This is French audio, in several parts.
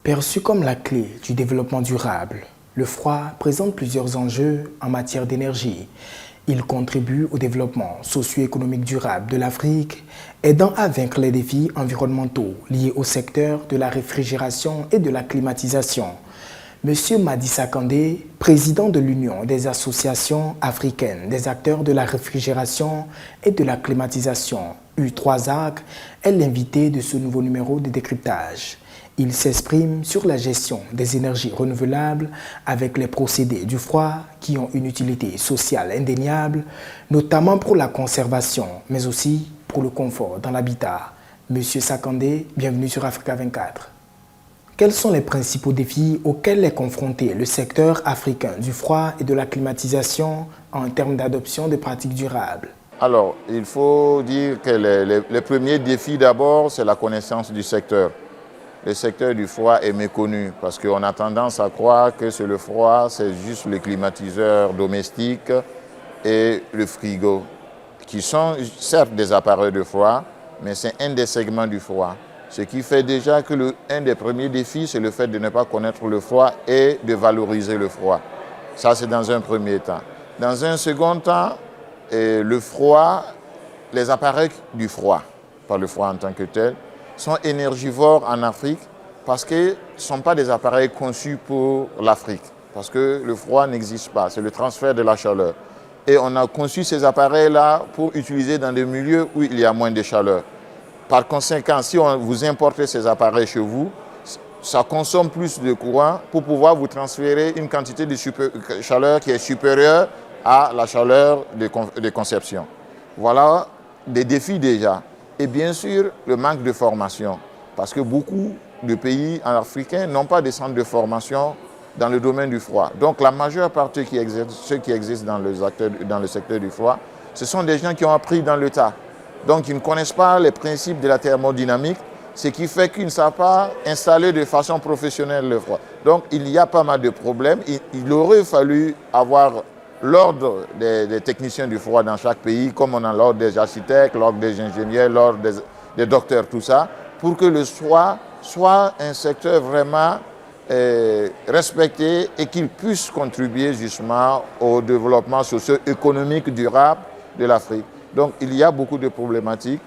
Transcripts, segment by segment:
Perçu comme la clé du développement durable, le froid présente plusieurs enjeux en matière d'énergie. Il contribue au développement socio-économique durable de l'Afrique, aidant à vaincre les défis environnementaux liés au secteur de la réfrigération et de la climatisation. Monsieur Madissa Kandé, président de l'Union des associations africaines des acteurs de la réfrigération et de la climatisation, U3AC, est l'invité de ce nouveau numéro de décryptage. Il s'exprime sur la gestion des énergies renouvelables avec les procédés du froid qui ont une utilité sociale indéniable, notamment pour la conservation, mais aussi pour le confort dans l'habitat. Monsieur Sakandé, bienvenue sur Africa 24. Quels sont les principaux défis auxquels est confronté le secteur africain du froid et de la climatisation en termes d'adoption de pratiques durables? Alors, il faut dire que les premiers défis d'abord, c'est la connaissance du secteur. Le secteur du froid est méconnu parce qu'on a tendance à croire que c'est le froid, c'est juste le climatiseur domestique et le frigo, qui sont certes des appareils de froid, mais c'est un des segments du froid. Ce qui fait déjà que un des premiers défis, c'est le fait de ne pas connaître le froid et de valoriser le froid. Ça, c'est dans un premier temps. Dans un second temps, le froid, les appareils du froid, pas le froid en tant que tel, sont énergivores en Afrique parce que ce ne sont pas des appareils conçus pour l'Afrique, parce que le froid n'existe pas, c'est le transfert de la chaleur. Et on a conçu ces appareils-là pour utiliser dans des milieux où il y a moins de chaleur. Par conséquent, si vous importez ces appareils chez vous, ça consomme plus de courant pour pouvoir vous transférer une quantité de chaleur qui est supérieure à la chaleur de conception. Voilà des défis déjà. Et bien sûr, le manque de formation, parce que beaucoup de pays africains n'ont pas de centres de formation dans le domaine du froid. Donc la majeure partie ceux qui existent dans le secteur du froid, ce sont des gens qui ont appris dans le tas. Donc ils ne connaissent pas les principes de la thermodynamique, ce qui fait qu'ils ne savent pas installer de façon professionnelle le froid. Donc il y a pas mal de problèmes. Il aurait fallu avoir l'ordre des techniciens du froid dans chaque pays, comme on a l'ordre des architectes, l'ordre des ingénieurs, l'ordre des docteurs, tout ça, pour que le froid soit un secteur vraiment respecté et qu'il puisse contribuer justement au développement socio-économique durable de l'Afrique. Donc il y a beaucoup de problématiques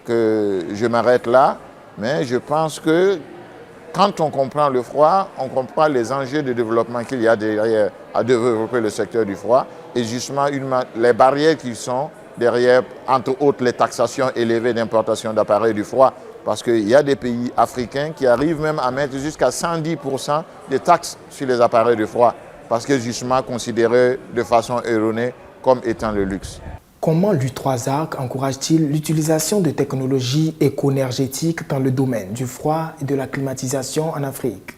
que je m'arrête là, mais je pense que quand on comprend le froid, on comprend les enjeux de développement qu'il y a derrière à développer le secteur du froid et justement les barrières qui sont derrière, entre autres les taxations élevées d'importation d'appareils du froid, parce qu'il y a des pays africains qui arrivent même à mettre jusqu'à 110% de taxes sur les appareils de froid, parce que justement considérés de façon erronée comme étant le luxe. Comment l'U3AC encourage-t-il l'utilisation de technologies éco-énergétiques dans le domaine du froid et de la climatisation en Afrique?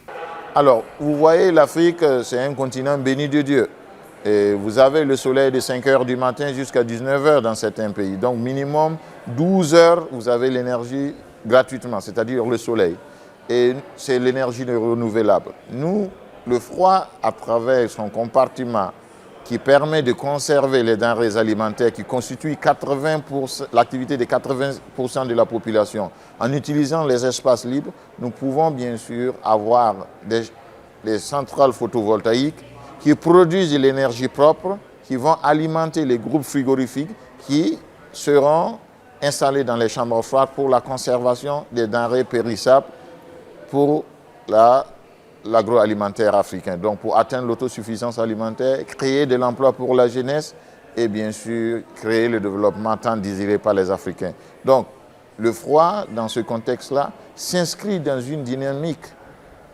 Alors, vous voyez, l'Afrique, c'est un continent béni de Dieu. Et vous avez le soleil de 5 h du matin jusqu'à 19 h dans certains pays. Donc, minimum 12 heures, vous avez l'énergie gratuitement, c'est-à-dire le soleil. Et c'est l'énergie renouvelable. Nous, le froid, à travers son compartiment, qui permet de conserver les denrées alimentaires qui constituent l'activité de 80% de la population. En utilisant les espaces libres, nous pouvons bien sûr avoir des centrales photovoltaïques qui produisent de l'énergie propre, qui vont alimenter les groupes frigorifiques qui seront installés dans les chambres froides pour la conservation des denrées périssables pour l'agroalimentaire africain. Donc pour atteindre l'autosuffisance alimentaire, créer de l'emploi pour la jeunesse et bien sûr créer le développement tant désiré par les Africains. Donc le froid, dans ce contexte-là, s'inscrit dans une dynamique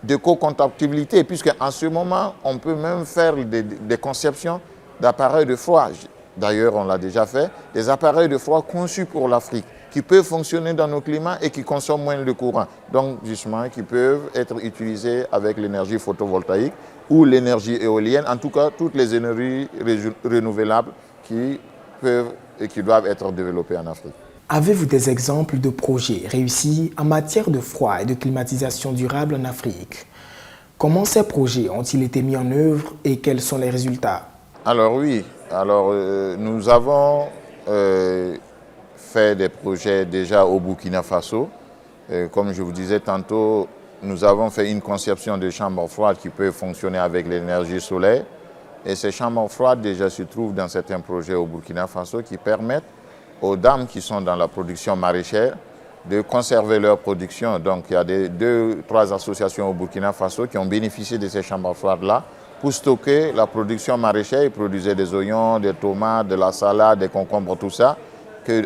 de co-compatibilité, puisque en ce moment, on peut même faire des conceptions d'appareils de froid. D'ailleurs, on l'a déjà fait, des appareils de froid conçus pour l'Afrique, qui peuvent fonctionner dans nos climats et qui consomment moins de courant. Donc, justement, qui peuvent être utilisés avec l'énergie photovoltaïque ou l'énergie éolienne, en tout cas, toutes les énergies renouvelables qui peuvent et qui doivent être développées en Afrique. Avez-vous des exemples de projets réussis en matière de froid et de climatisation durable en Afrique? Comment ces projets ont-ils été mis en œuvre et quels sont les résultats? Alors oui, nous avons fait des projets déjà au Burkina Faso. Comme je vous disais tantôt, nous avons fait une conception de chambre froide qui peut fonctionner avec l'énergie solaire. Et ces chambres froides déjà se trouvent dans certains projets au Burkina Faso qui permettent aux dames qui sont dans la production maraîchère de conserver leur production. Donc il y a 2-3 associations au Burkina Faso qui ont bénéficié de ces chambres froides-là pour stocker la production maraîchère. Ils produisaient des oignons, des tomates, de la salade, des concombres, tout ça.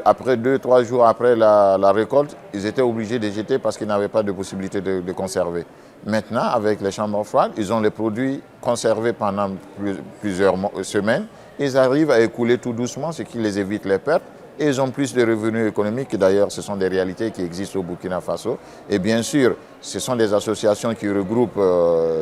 Après 2-3 jours après la récolte, ils étaient obligés de jeter parce qu'ils n'avaient pas de possibilité de conserver. Maintenant, avec les chambres froides, ils ont les produits conservés pendant plusieurs semaines. Ils arrivent à écouler tout doucement, ce qui les évite les pertes. Et ils ont plus de revenus économiques. D'ailleurs, ce sont des réalités qui existent au Burkina Faso. Et bien sûr, ce sont des associations qui regroupent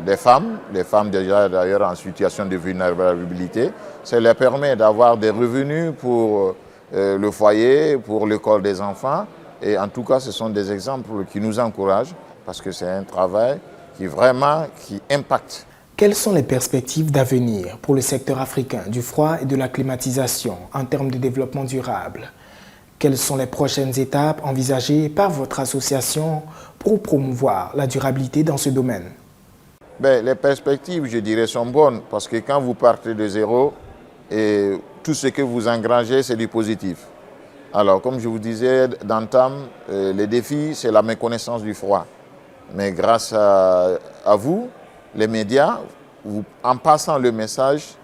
des femmes déjà d'ailleurs en situation de vulnérabilité. Ça leur permet d'avoir des revenus pour le foyer, pour l'école des enfants. Et en tout cas, ce sont des exemples qui nous encouragent parce que c'est un travail qui impacte. Quelles sont les perspectives d'avenir pour le secteur africain du froid et de la climatisation en termes de développement durable? Quelles sont les prochaines étapes envisagées par votre association pour promouvoir la durabilité dans ce domaine? Les perspectives, je dirais, sont bonnes parce que quand vous partez de zéro, et tout ce que vous engrangez, c'est du positif. Alors, comme je vous disais d'entame, les défis, c'est la méconnaissance du froid. Mais grâce à vous, les médias, en passant le message,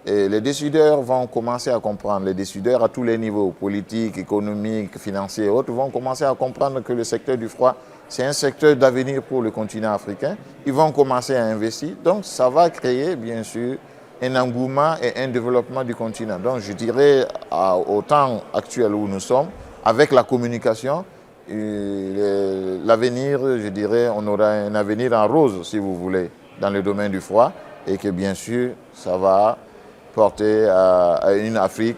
les décideurs vont commencer à comprendre. Les décideurs à tous les niveaux, politiques, économiques, financiers et autres, vont commencer à comprendre que le secteur du froid, c'est un secteur d'avenir pour le continent africain. Ils vont commencer à investir. Donc, ça va créer, bien sûr, un engouement et un développement du continent. Donc, je dirais, au temps actuel où nous sommes, avec la communication, l'avenir, je dirais, on aura un avenir en rose, si vous voulez, dans le domaine du froid, et que bien sûr, ça va porter à une Afrique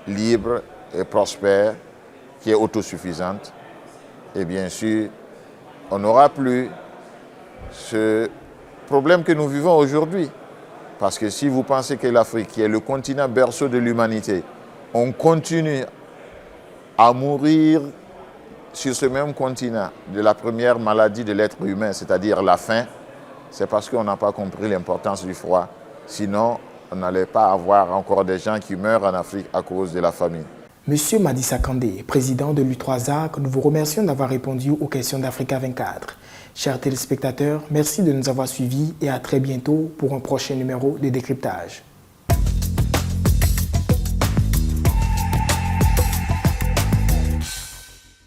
libre et prospère, qui est autosuffisante. Et bien sûr, on n'aura plus ce problème que nous vivons aujourd'hui. Parce que si vous pensez que l'Afrique, qui est le continent berceau de l'humanité, on continue à mourir sur ce même continent de la première maladie de l'être humain, c'est-à-dire la faim, c'est parce qu'on n'a pas compris l'importance du froid. Sinon, on n'allait pas avoir encore des gens qui meurent en Afrique à cause de la famine. Monsieur Madissa Kandé, président de l'U3AC, nous vous remercions d'avoir répondu aux questions d'Africa 24. Chers téléspectateurs, merci de nous avoir suivis et à très bientôt pour un prochain numéro de décryptage.